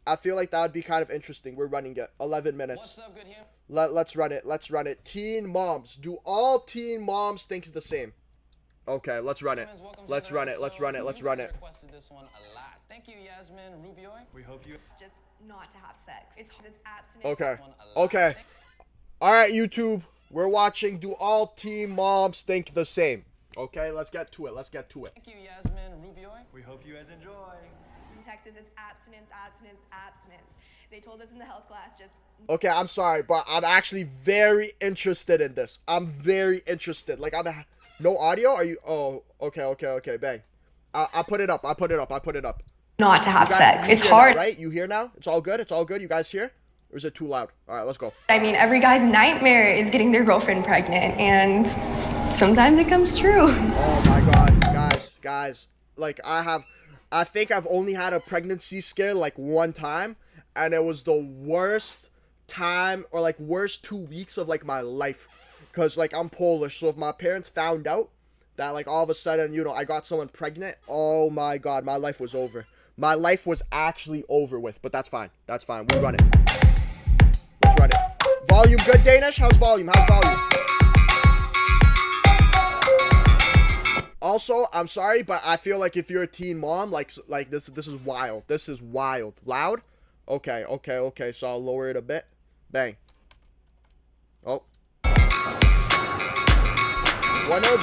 I feel like that would be kind of interesting. We're running it. 11 minutes. What's up, good here? Let's run it. Let's run it. Teen moms. Do all teen moms think the same? Okay, let's run it. Let's run it. Let's run it. Let's run it. Requested this one a lot. Thank you, Yasmin Rubio. We hope you. Just not to have sex. It's abstinence. Okay. Okay. All right, YouTube. We're watching. Do all teen moms think the same? Okay, let's get to it. Let's get to it. Thank you, Yasmin Rubio. We hope you guys enjoy. In Texas, it's abstinence, abstinence, abstinence. They told us in the health class just. Okay, I'm sorry, but I'm actually very interested in this. I'm very interested. Like, no audio? Are you? Oh, okay. Bang. I put it up. I put it up. Not to have sex. It's hear hard. Now, right? You hear now? It's all good? It's all good? You guys hear? Or is it too loud? All right, let's go. I mean, every guy's nightmare is getting their girlfriend pregnant, and sometimes it comes true. Oh my god, guys. Like, I think I've only had a pregnancy scare like one time, and it was the worst time, or like worst 2 weeks of like my life. Cause like I'm Polish, so if my parents found out that like all of a sudden, you know, I got someone pregnant, oh my god, my life was over. My life was actually over with, but that's fine. That's fine. We run it. Let's run it. Volume good, Danish? How's volume? Also, I'm sorry, but I feel like if you're a teen mom, like this is wild. This is wild. Loud? Okay. So I'll lower it a bit. Bang. Oh. Bueno.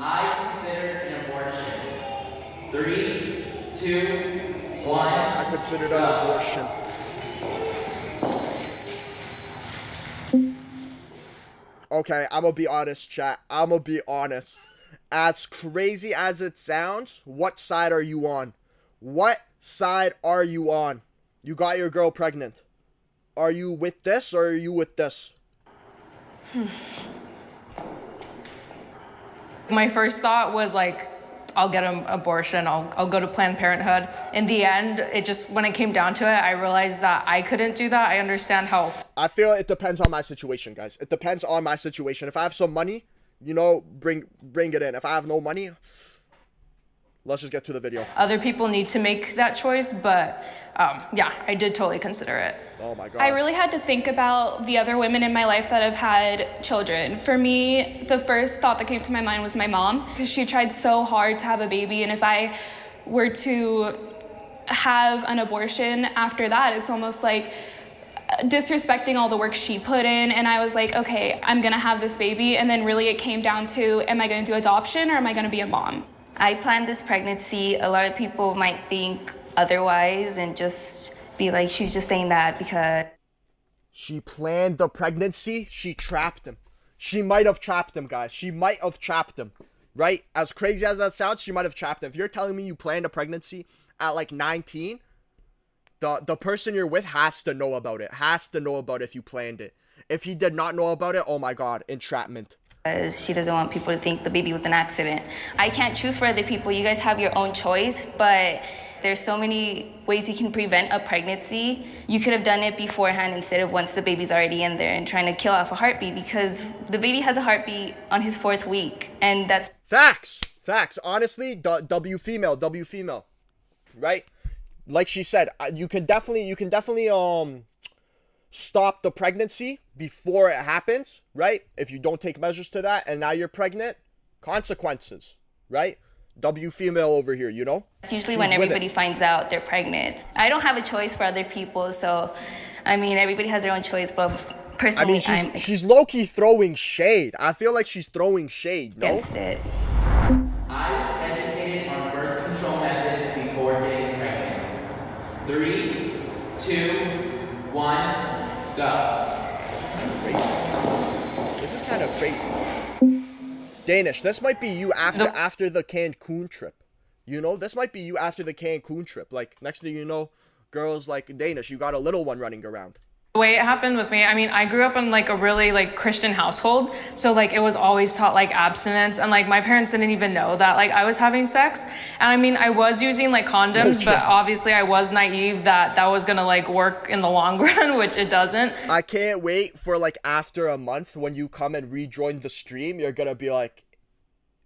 I consider an abortion. 3, 2, 1. I considered an abortion. Okay, I'm gonna be honest, chat. I'm gonna be honest. As crazy as it sounds, what side are you on? What side are you on? You got your girl pregnant. Are you with this or are you with this? My first thought was like, I'll get an abortion, I'll go to Planned Parenthood. In the end, when it came down to it, I realized that I couldn't do that. I understand how. I feel it depends on my situation, guys. It depends on my situation. If I have some money, you know, bring it in. If I have no money, let's just get to the video. Other people need to make that choice, but yeah, I did totally consider it. Oh my god. I really had to think about the other women in my life that have had children. For me, the first thought that came to my mind was my mom, because she tried so hard to have a baby, and if I were to have an abortion after that, it's almost like disrespecting all the work she put in. And I was like, okay, I'm gonna have this baby, and then really it came down to, am I gonna do adoption or am I gonna be a mom? I planned this pregnancy. A lot of people might think otherwise and just be like, she's just saying that because she planned the pregnancy. She trapped him. She might have trapped him, guys. She might have trapped him, right? As crazy as that sounds, she might have trapped him. If you're telling me you planned a pregnancy at like 19, the person you're with has to know about it. Has to know about it if you planned it. If he did not know about it, oh my god, entrapment. she doesn't want people to think the baby was an accident. I can't choose for other people. You guys have your own choice, but there's so many ways you can prevent a pregnancy. You could have done it beforehand instead of once the baby's already in there and trying to kill off a heartbeat, because the baby has a heartbeat on his 4th week, and that's facts. Honestly, W female, right? Like she said, you can definitely stop the pregnancy before it happens, right? If you don't take measures to that, and now you're pregnant, consequences, right? W female over here, you know? It's usually when everybody finds out they're pregnant. I don't have a choice for other people, so, I mean, everybody has their own choice, but personally, I mean, she's low-key throwing shade. I feel like she's throwing shade, no? Against it. I was educated on birth control methods before getting pregnant. 3, 2, 1, go. This is kind of crazy. Danish, this might be you after the Cancun trip. You know, this might be you after the Cancun trip. Like, next thing you know, girls like, Danish, you got a little one running around. The way it happened with me, I mean, I grew up in like a really like Christian household. So like it was always taught like abstinence, and like my parents didn't even know that like I was having sex. And I mean, I was using like condoms, but obviously I was naive that was gonna like work in the long run, which it doesn't. I can't wait for like after a month when you come and rejoin the stream, you're gonna be like,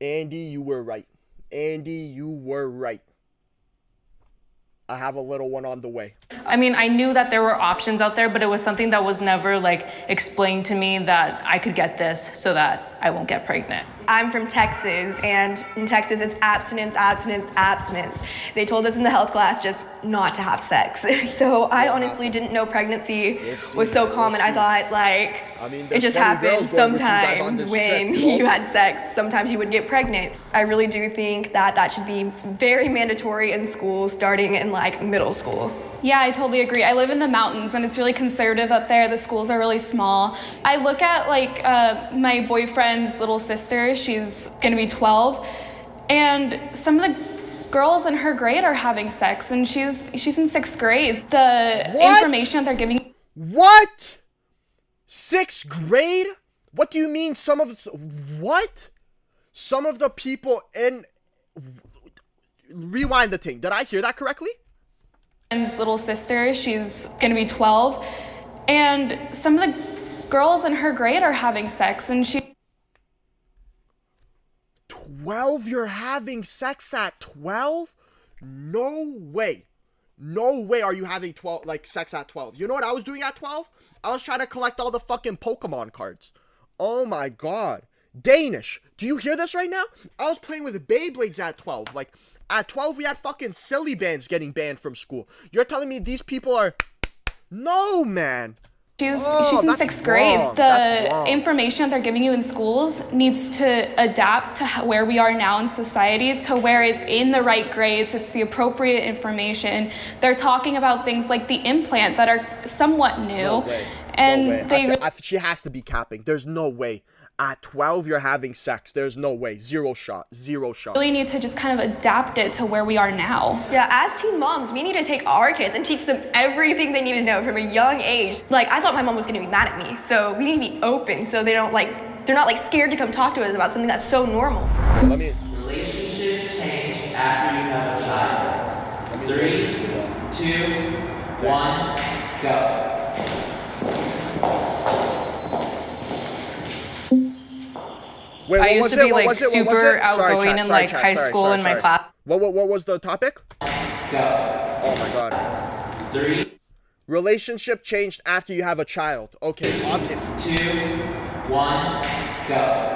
Andy, you were right. Andy, you were right. I have a little one on the way. I mean, I knew that there were options out there, but it was something that was never like explained to me that I could get this so that I won't get pregnant. I'm from Texas, and in Texas it's abstinence, abstinence, abstinence. They told us in the health class just not to have sex. So I honestly didn't know pregnancy was so common. I thought like it just happened sometimes when you had sex. Sometimes you would get pregnant. I really do think that that should be very mandatory in school, starting in like middle school. Yeah, I totally agree. I live in the mountains and it's really conservative up there. The schools are really small. I look at like my boyfriend's little sister. She's gonna be 12, and some of the girls in her grade are having sex, and she's in 6th grade. The information that they're giving. What? 6th grade? What do you mean some of what? Some of the people in rewind the thing. Did I hear that correctly? Little sister, she's gonna be 12, and some of the girls in her grade are having sex, and she 12? You're having sex at 12? No way. No way are you having 12 like sex at 12. You know what I was doing at 12? I was trying to collect all the fucking Pokemon cards. Oh my god. Danish, do you hear this right now? I was playing with Beyblades at 12. Like, at 12, we had fucking silly bands getting banned from school. You're telling me these people are... No, man. She's in 6th grade. The information they're giving you in schools needs to adapt to where we are now in society, to where it's in the right grades, it's the appropriate information. They're talking about things like the implant that are somewhat new. No way. And no way. She has to be capping. There's no way. At 12, you're having sex. There's no way. Zero shot. Zero shot. Really need to just kind of adapt it to where we are now. Yeah, as teen moms, we need to take our kids and teach them everything they need to know from a young age. Like, I thought my mom was gonna be mad at me, so we need to be open so they're not like scared to come talk to us about something that's so normal. Let me... Relationships change after you have a child. 3, 2, 1, go. Wait, I used to be like super outgoing in like high school in my class. What was the topic? Go. Oh my god. 3. Relationship changed after you have a child. Okay, obvious. 2, 1, go.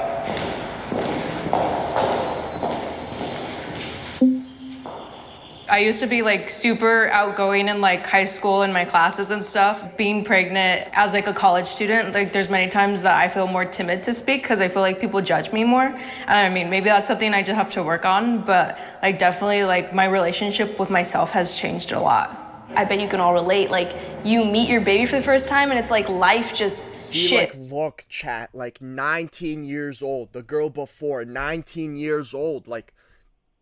I used to be like super outgoing in like high school in my classes and stuff. Being pregnant as like a college student, like there's many times that I feel more timid to speak because I feel like people judge me more. And I mean, maybe that's something I just have to work on, but like definitely like my relationship with myself has changed a lot. I bet you can all relate. Like, you meet your baby for the first time and it's like life just shit. Like, look, chat, like 19 years old. The girl before, 19 years old. Like,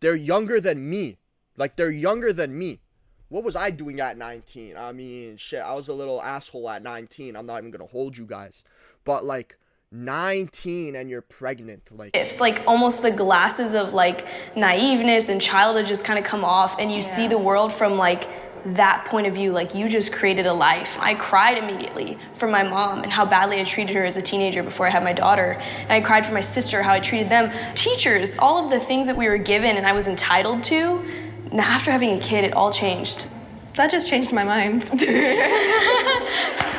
they're younger than me. Like, they're younger than me. What was I doing at 19? I mean, shit, I was a little asshole at 19. I'm not even gonna hold you guys. But, like, 19 and you're pregnant. Like, It's like almost the glasses of, like, naiveness and childhood just kind of come off, and you see the world from, like, that point of view. Like, you just created a life. I cried immediately for my mom and how badly I treated her as a teenager before I had my daughter. And I cried for my sister, how I treated them. Teachers, all of the things that we were given and I was entitled to. Now, after having a kid, it all changed. That just changed my mind.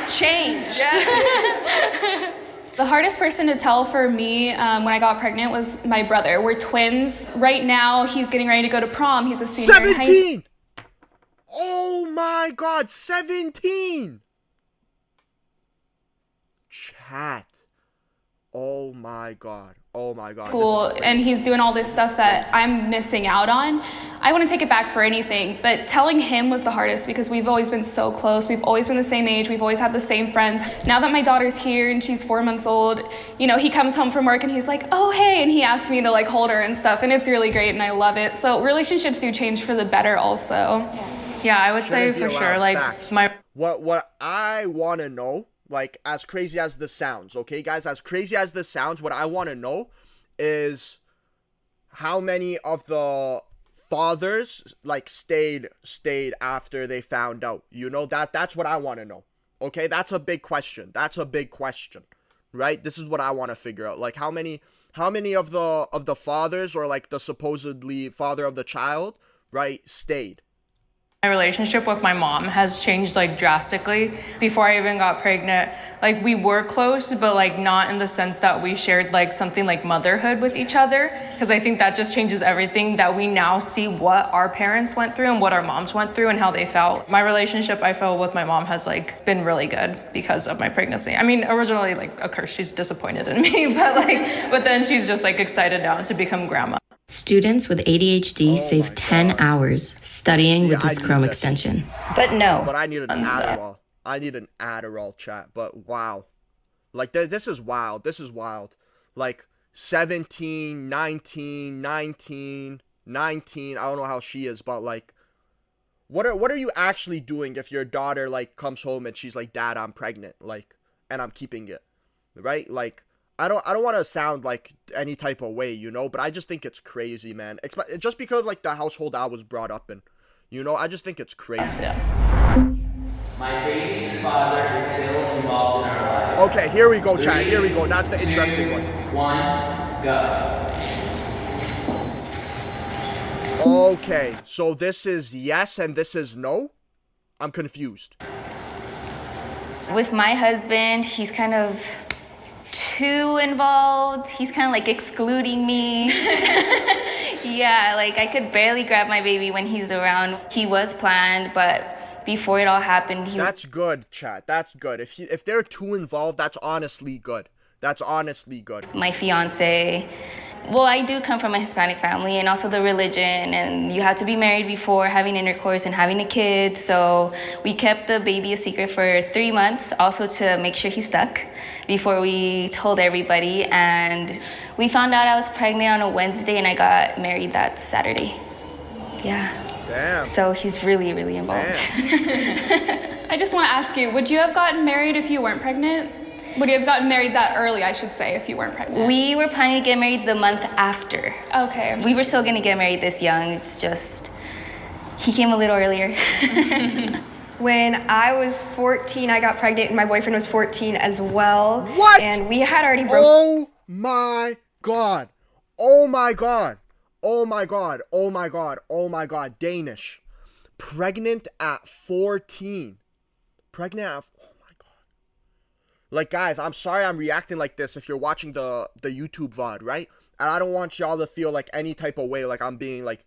Changed. Yeah. The hardest person to tell for me when I got pregnant was my brother. We're twins. Right now, he's getting ready to go to prom. He's a senior in high school. 17! Oh my god, 17! Chat. Oh my god. Oh my god. School, and he's doing all this stuff that I'm missing out on. I wouldn't take it back for anything, but telling him was the hardest because we've always been so close. We've always been the same age. We've always had the same friends. Now that my daughter's here and she's 4 months old, you know, he comes home from work and he's like, oh, hey, and he asks me to like hold her and stuff, and it's really great and I love it. So relationships do change for the better also. Yeah, I would say for sure, like facts. What I want to know, like, as crazy as this sounds, okay, guys, as crazy as this sounds, what I want to know is how many of the fathers, like, stayed after they found out. You know, that's what I want to know. Okay, that's a big question. That's a big question. right? This is what I want to figure out. Like how many of the fathers, or like the supposedly father of the child, right, stayed? My relationship with my mom has changed like drastically. Before I even got pregnant, like we were close, but like not in the sense that we shared like something like motherhood with each other. Because I think that just changes everything, that we now see what our parents went through and what our moms went through and how they felt. My relationship, I feel, with my mom has like been really good because of my pregnancy. I mean, originally, like, of course, she's disappointed in me, but then she's just like excited now to become grandma. Students with ADHD save 10 hours studying with this I need Chrome this. extension. But no. But I need an Adderall. I need an Adderall, chat. But wow. Like, this is wild. This is wild. Like, 17, 19, 19, 19. I don't know how she is, but, like, what are you actually doing if your daughter, like, comes home and she's like, Dad, I'm pregnant, like, and I'm keeping it, right? Like, I don't want to sound like any type of way, you know, but I just think it's crazy, man. Just because, like, the household I was brought up in, you know, I just think it's crazy. My baby's father is still involved in our lives. Okay, here we go, chat. Here we go. That's the interesting one. 1, go. Okay, so this is yes and this is no? I'm confused. With my husband, he's kind of too involved. He's kind of like excluding me. Yeah, like I could barely grab my baby when he's around. He was planned, but before it all happened, That's good, chat. That's good. If they're too involved, that's honestly good. That's honestly good. my fiance. Well, I do come from a Hispanic family, and also the religion, and you have to be married before having intercourse and having a kid. So we kept the baby a secret for 3 months, also to make sure he stuck before we told everybody. And we found out I was pregnant on a Wednesday, and I got married that Saturday. Yeah. Damn. So he's really, really involved. Damn. I just want to ask you, would you have gotten married if you weren't pregnant? Would you have gotten married that early, I should say, if you weren't pregnant? We were planning to get married the month after. Okay. We were still going to get married this young. It's just, he came a little earlier. When I was 14, I got pregnant, and my boyfriend was 14 as well. What? And we had already broken. Oh my god. Oh my god. Oh my god. Oh my god. Oh my god. Danish. Pregnant at 14. Pregnant at... Oh my god. Like, guys, I'm sorry I'm reacting like this if you're watching the YouTube VOD, right? And I don't want y'all to feel like any type of way like I'm being like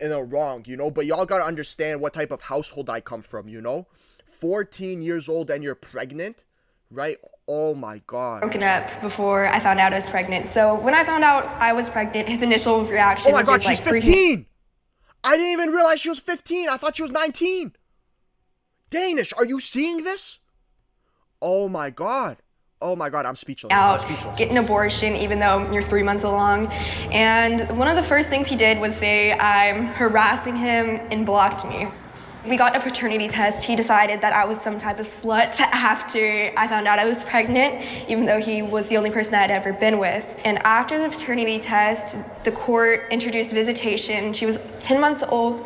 in the wrong, you know? But y'all gotta understand what type of household I come from, you know? 14 years old and you're pregnant, right? Oh my god. Broken up before I found out I was pregnant. So when I found out I was pregnant, his initial reaction Oh my was god, just she's like 15! I didn't even realize she was 15. I thought she was 19. Danish, are you seeing this? Oh my god. Oh my god, I'm speechless. I'm out, speechless. get an abortion even though you're 3 months along. And one of the first things he did was say I'm harassing him and blocked me. We got a paternity test. He decided that I was some type of slut after I found out I was pregnant, even though he was the only person I had ever been with. And after the paternity test, the court introduced visitation. She was 10 months old.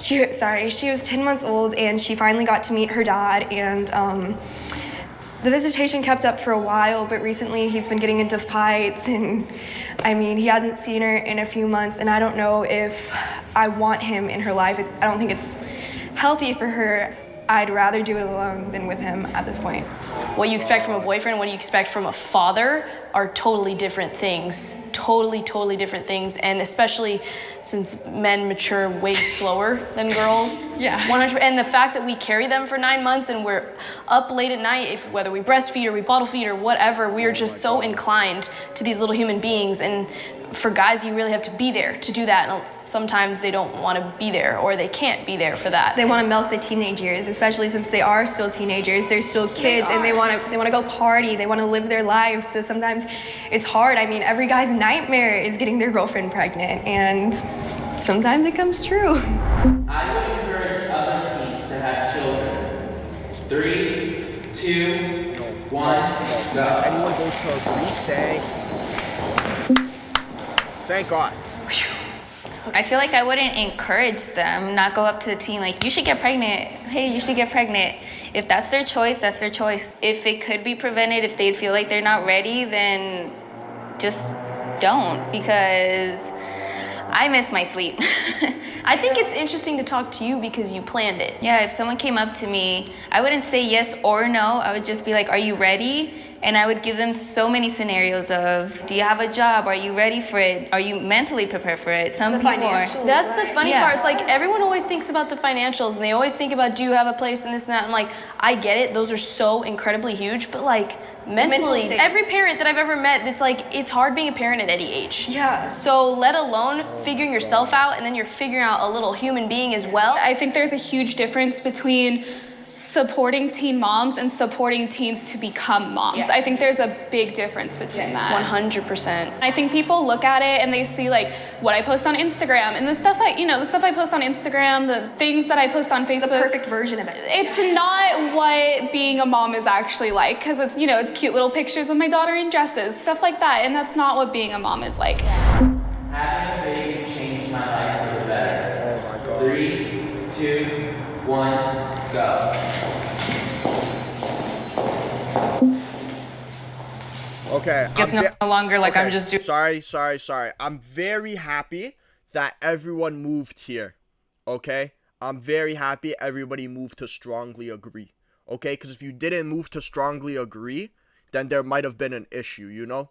She was 10 months old, and she finally got to meet her dad. And the visitation kept up for a while, but recently he's been getting into fights, and I mean, he hasn't seen her in a few months, and I don't know if I want him in her life. I don't think it's healthy for her. I'd rather do it alone than with him at this point. What you expect from a boyfriend, what you expect from a father are totally different things. Totally different things. And especially since men mature way slower than girls. Yeah. 100. And the fact that we carry them for 9 months and we're up late at night, whether we breastfeed or we bottle feed or whatever, we are just so inclined to these little human beings. And for guys, you really have to be there to do that. And sometimes they don't want to be there, or they can't be there for that. They want to milk the teenage years, especially since they are still teenagers. They're still kids, and they want to go party. They want to live their lives. So sometimes it's hard. I mean, every guy's nightmare is getting their girlfriend pregnant, and sometimes it comes true. I would encourage other teens to have children. 3, 2, 1, If go. anyone goes to agree, thank God. I feel like I wouldn't encourage them, not go up to the teen like, you should get pregnant. Hey, you should get pregnant. If that's their choice, that's their choice. If it could be prevented, if they feel like they're not ready, then just don't, because I miss my sleep. I think it's interesting to talk to you because you planned it. Yeah, if someone came up to me, I wouldn't say yes or no. I would just be like, are you ready? And I would give them so many scenarios of, do you have a job? Are you ready for it? Are you mentally prepared for it? Some people are. That's the funny Yeah. part. It's like everyone always thinks about the financials and they always think about, do you have a place and this and that. I'm like, I get it. Those are so incredibly huge. But like mentally, state. every parent that I've ever met, it's like, it's hard being a parent at any age. Yeah. So let alone figuring yourself out and then you're figuring out a little human being as well. I think there's a huge difference between supporting teen moms and supporting teens to become moms. Yeah. I think there's a big difference between that. 100%. I think people look at it and they see like what I post on Instagram and the stuff I post on Instagram, the things that I post on Facebook. The perfect version of it. It's not what being a mom is actually like, because it's, it's cute little pictures of my daughter in dresses, stuff like that, and that's not what being a mom is like. Having a baby changed my life for the better. Oh my God. 3, 2, 1, go. Okay. It's I'm no longer like I'm okay, just doing. Sorry. I'm very happy that everyone moved here. Okay? I'm very happy everybody moved to strongly agree. Okay? Because if you didn't move to strongly agree, then there might have been an issue, you know?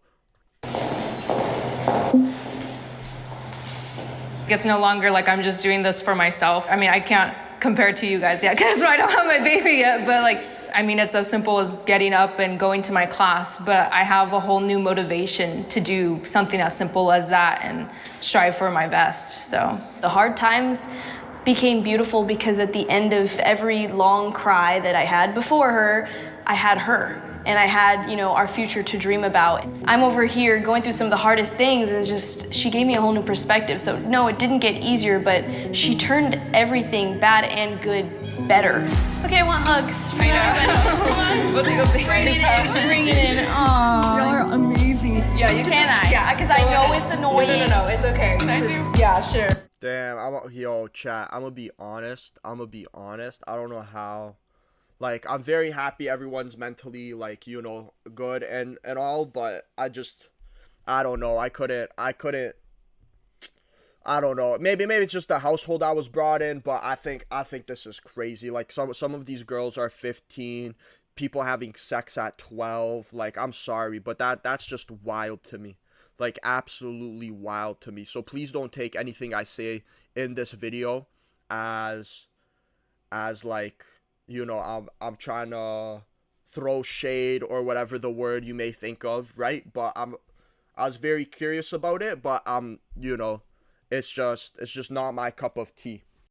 It's no longer like I'm just doing this for myself. I mean, I can't compare it to you guys yet because I don't have my baby yet, but like, I mean, it's as simple as getting up and going to my class, but I have a whole new motivation to do something as simple as that and strive for my best, so. The hard times became beautiful because at the end of every long cry that I had before her, I had her. And I had, our future to dream about. I'm over here going through some of the hardest things and she gave me a whole new perspective. So no, it didn't get easier, but she turned everything bad and good better. Okay, I want hugs. I know. We'll do a big Bring it in. Aww. Y'all are amazing. Yeah, you Can I? Yeah, because I know it's annoying. No, it's okay. Can I do? Yeah, sure. Damn, yo, chat, I'm gonna be honest. I don't know how. Like, I'm very happy everyone's mentally, like, good and all, but I don't know. I don't know. Maybe it's just the household I was brought in, but I think this is crazy. Like, some of these girls are 15, people having sex at 12. Like, I'm sorry, but that's just wild to me. Like, absolutely wild to me. So please don't take anything I say in this video as like, I'm trying to throw shade or whatever the word you may think of, right? But I was very curious about it, but it's just not my cup of tea.